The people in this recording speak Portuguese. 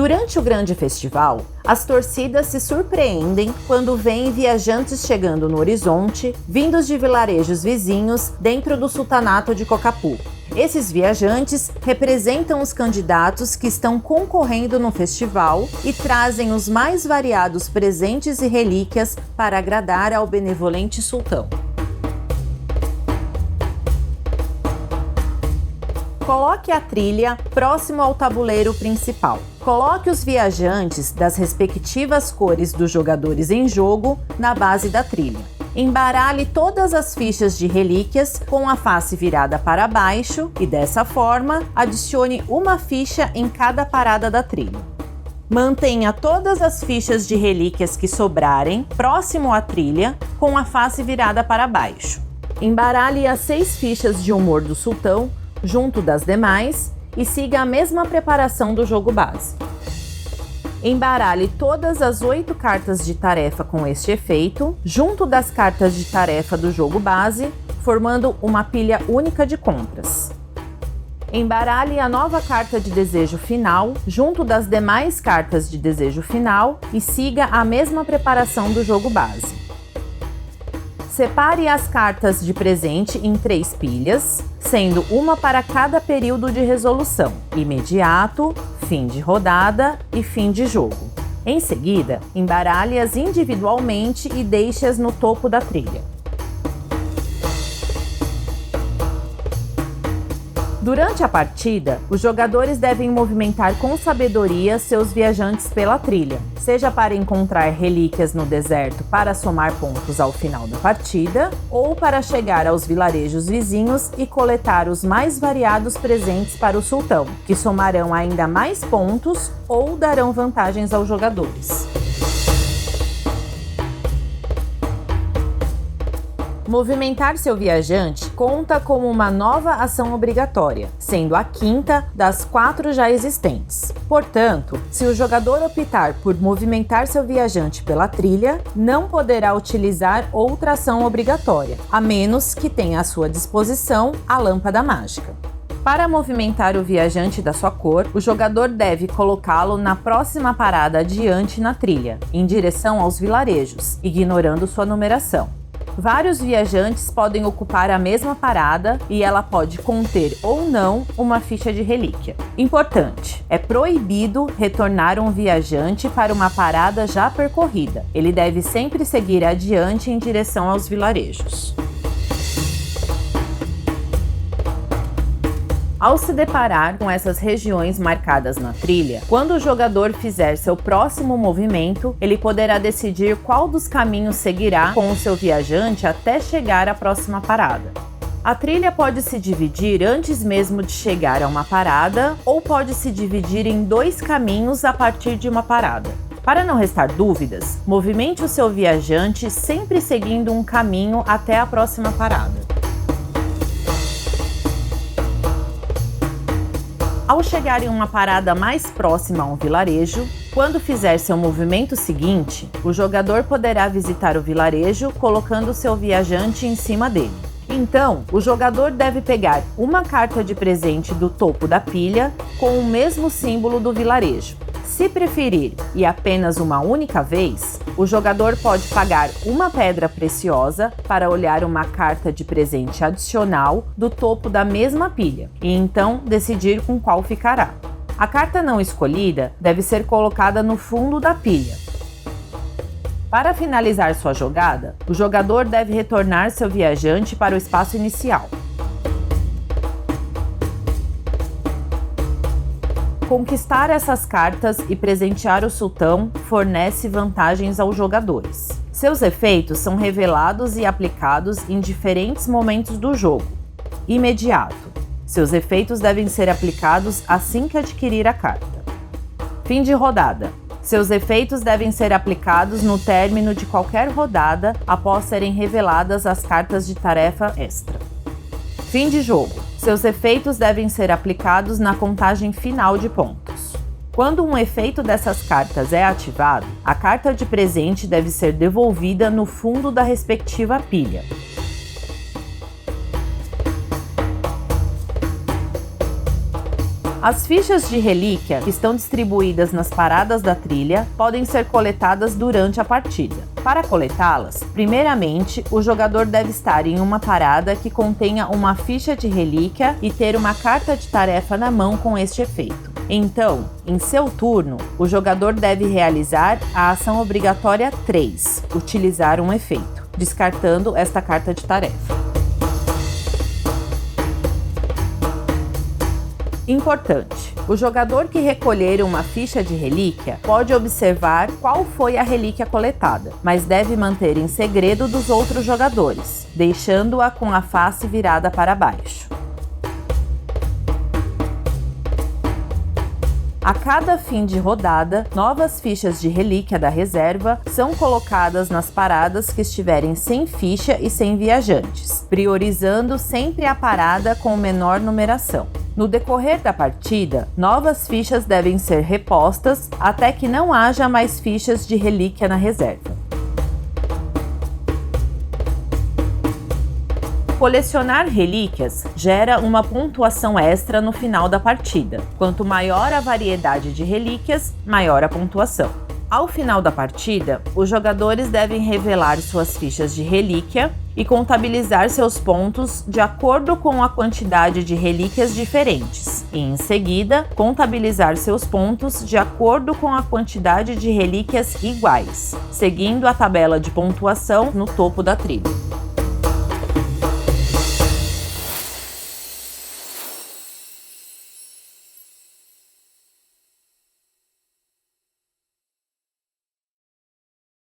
Durante o grande festival, as torcidas se surpreendem quando veem viajantes chegando no horizonte, vindos de vilarejos vizinhos dentro do sultanato de Cocapu. Esses viajantes representam os candidatos que estão concorrendo no festival e trazem os mais variados presentes e relíquias para agradar ao benevolente sultão. Coloque a trilha próximo ao tabuleiro principal. Coloque os viajantes das respectivas cores dos jogadores em jogo na base da trilha. Embaralhe todas as fichas de relíquias com a face virada para baixo e, dessa forma, adicione uma ficha em cada parada da trilha. Mantenha todas as fichas de relíquias que sobrarem próximo à trilha com a face virada para baixo. Embaralhe as 6 fichas de humor do sultão junto das demais e siga a mesma preparação do jogo base. Embaralhe todas as 8 cartas de tarefa com este efeito, junto das cartas de tarefa do jogo base, formando uma pilha única de compras. Embaralhe a nova carta de desejo final, junto das demais cartas de desejo final e siga a mesma preparação do jogo base. Separe as cartas de presente em 3 pilhas, sendo uma para cada período de resolução: imediato, fim de rodada e fim de jogo. Em seguida, embaralhe-as individualmente e deixe-as no topo da trilha. Durante a partida, os jogadores devem movimentar com sabedoria seus viajantes pela trilha, seja para encontrar relíquias no deserto para somar pontos ao final da partida, ou para chegar aos vilarejos vizinhos e coletar os mais variados presentes para o sultão, que somarão ainda mais pontos ou darão vantagens aos jogadores. Movimentar seu viajante conta como uma nova ação obrigatória, sendo a 5ª das 4 já existentes. Portanto, se o jogador optar por movimentar seu viajante pela trilha, não poderá utilizar outra ação obrigatória, a menos que tenha à sua disposição a lâmpada mágica. Para movimentar o viajante da sua cor, o jogador deve colocá-lo na próxima parada adiante na trilha, em direção aos vilarejos, ignorando sua numeração. Vários viajantes podem ocupar a mesma parada e ela pode conter ou não uma ficha de relíquia. Importante: é proibido retornar um viajante para uma parada já percorrida. Ele deve sempre seguir adiante em direção aos vilarejos. Ao se deparar com essas regiões marcadas na trilha, quando o jogador fizer seu próximo movimento, ele poderá decidir qual dos caminhos seguirá com o seu viajante até chegar à próxima parada. A trilha pode se dividir antes mesmo de chegar a uma parada, ou pode se dividir em 2 caminhos a partir de uma parada. Para não restar dúvidas, movimente o seu viajante sempre seguindo um caminho até a próxima parada. Ao chegar em uma parada mais próxima a um vilarejo, quando fizer seu movimento seguinte, o jogador poderá visitar o vilarejo colocando seu viajante em cima dele. Então, o jogador deve pegar uma carta de presente do topo da pilha com o mesmo símbolo do vilarejo. Se preferir, e apenas uma única vez, o jogador pode pagar uma pedra preciosa para olhar uma carta de presente adicional do topo da mesma pilha, e então decidir com qual ficará. A carta não escolhida deve ser colocada no fundo da pilha. Para finalizar sua jogada, o jogador deve retornar seu viajante para o espaço inicial. Conquistar essas cartas e presentear o sultão fornece vantagens aos jogadores. Seus efeitos são revelados e aplicados em diferentes momentos do jogo. Imediato. Seus efeitos devem ser aplicados assim que adquirir a carta. Fim de rodada. Seus efeitos devem ser aplicados no término de qualquer rodada após serem reveladas as cartas de tarefa extra. Fim de jogo. Seus efeitos devem ser aplicados na contagem final de pontos. Quando um efeito dessas cartas é ativado, a carta de presente deve ser devolvida no fundo da respectiva pilha. As fichas de relíquia que estão distribuídas nas paradas da trilha podem ser coletadas durante a partida. Para coletá-las, primeiramente, o jogador deve estar em uma parada que contenha uma ficha de relíquia e ter uma carta de tarefa na mão com este efeito. Então, em seu turno, o jogador deve realizar a ação obrigatória 3, utilizar um efeito, descartando esta carta de tarefa. Importante: o jogador que recolher uma ficha de relíquia pode observar qual foi a relíquia coletada, mas deve manter em segredo dos outros jogadores, deixando-a com a face virada para baixo. A cada fim de rodada, novas fichas de relíquia da reserva são colocadas nas paradas que estiverem sem ficha e sem viajantes, priorizando sempre a parada com menor numeração. No decorrer da partida, novas fichas devem ser repostas até que não haja mais fichas de relíquia na reserva. Colecionar relíquias gera uma pontuação extra no final da partida. Quanto maior a variedade de relíquias, maior a pontuação. Ao final da partida, os jogadores devem revelar suas fichas de relíquia e contabilizar seus pontos de acordo com a quantidade de relíquias diferentes, e em seguida, contabilizar seus pontos de acordo com a quantidade de relíquias iguais, seguindo a tabela de pontuação no topo da trilha.